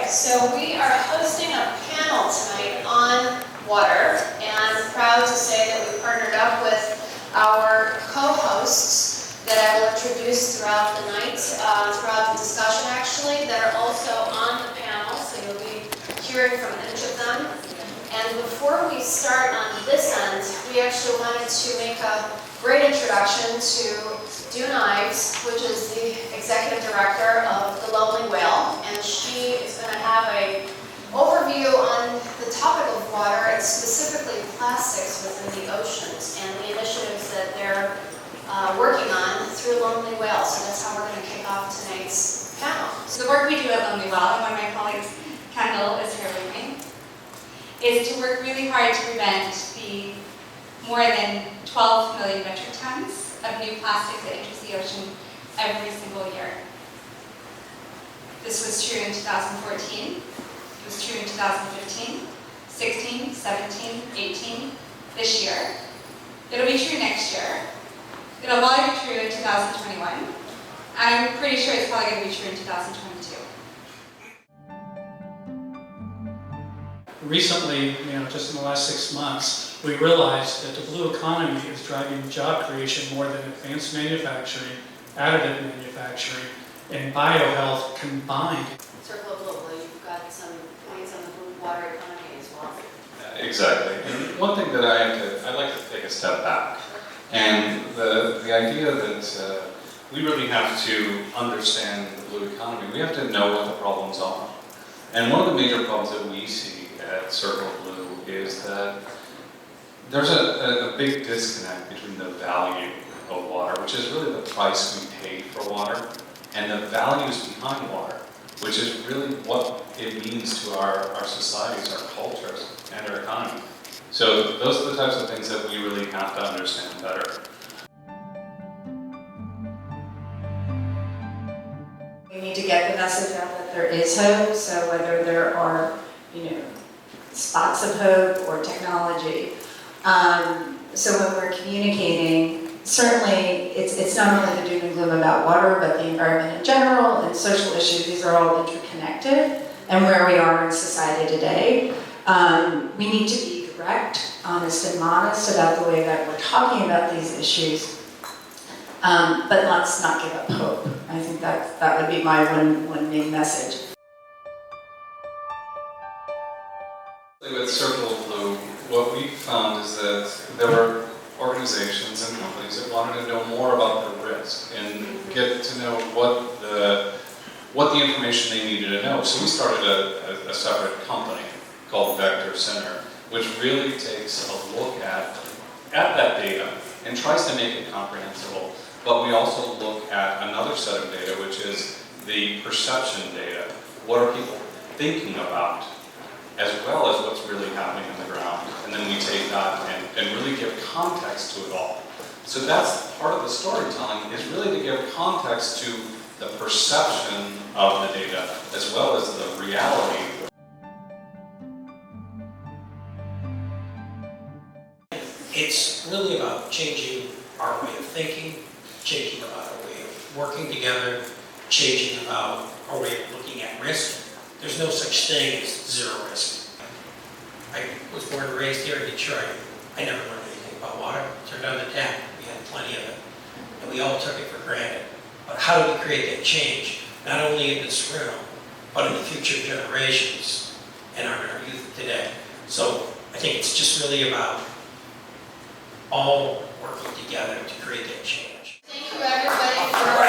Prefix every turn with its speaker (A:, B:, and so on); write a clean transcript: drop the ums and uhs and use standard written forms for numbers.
A: So we are hosting a panel tonight on water, and I'm proud to say that we partnered up with our co-hosts that I will introduce throughout the night, throughout the discussion actually, that are also on the panel, so you'll be hearing from each of them. And before we start on this end, we actually wanted to make a great introduction to Dune Ives, which is the executive director of the Lonely Whale, and she is going to have an overview on the topic of water and specifically plastics within the oceans and the initiatives that they're working on through Lonely Whale. So that's how we're going to kick off tonight's panel.
B: So the work we do at Lonely Whale, and one of my colleagues, Kendall, is here with me, is to work really hard to prevent the more than 12 million metric tons of new plastics that enters the ocean every single year. This was true in 2014, it was true in 2015, 16, 17, 18, this year. It'll be true next year. It'll probably be true in 2021, and I'm pretty sure it's probably going to be true in 2022.
C: Recently, just in the last 6 months, we realized that the blue economy is driving job creation more than advanced manufacturing, additive manufacturing, and biohealth combined.
A: Circle of Global, you've got some points on the blue water economy as well.
D: Exactly. And one thing that I'd like to take a step back, and the idea that we really have to understand the blue economy. We have to know what the problems are. And one of the major problems that we see at Circle Blue is that there's a big disconnect between the value of water, which is really the price we pay for water, and the values behind water, which is really what it means to our societies, our cultures, and our economy. So those are the types of things that we really have to understand better.
E: We need to get the message out that there is hope, so whether there are, spots of hope or technology. So when we're communicating, certainly it's not only the doom and gloom about water, but the environment in general and social issues. These are all interconnected, and where we are in society today. We need to be direct, honest, and modest about the way that we're talking about these issues, but let's not give up hope. I think that would be my one main message.
D: With Circle Blue, what we found is that there were organizations and companies that wanted to know more about the risk and get to know what the information they needed to know. So we started a separate company called Vector Center, which really takes a look at that data and tries to make it comprehensible. But we also look at another set of data, which is the perception data. What are people thinking about, as well as what's really happening on the ground. And then we take that and really give context to it all. So that's part of the storytelling, is really to give context to the perception of the data, as well as the reality.
F: It's really about changing our way of thinking, changing about our way of working together, changing about our way of looking at risk. There's no such thing as zero risk. I was born and raised here in Detroit. I never learned anything about water. Turned on the tap, we had plenty of it. And we all took it for granted. But how do we create that change? Not only in this room, but in the future generations and our youth today. So I think it's just really about all working together to create that change.
A: Thank you everybody for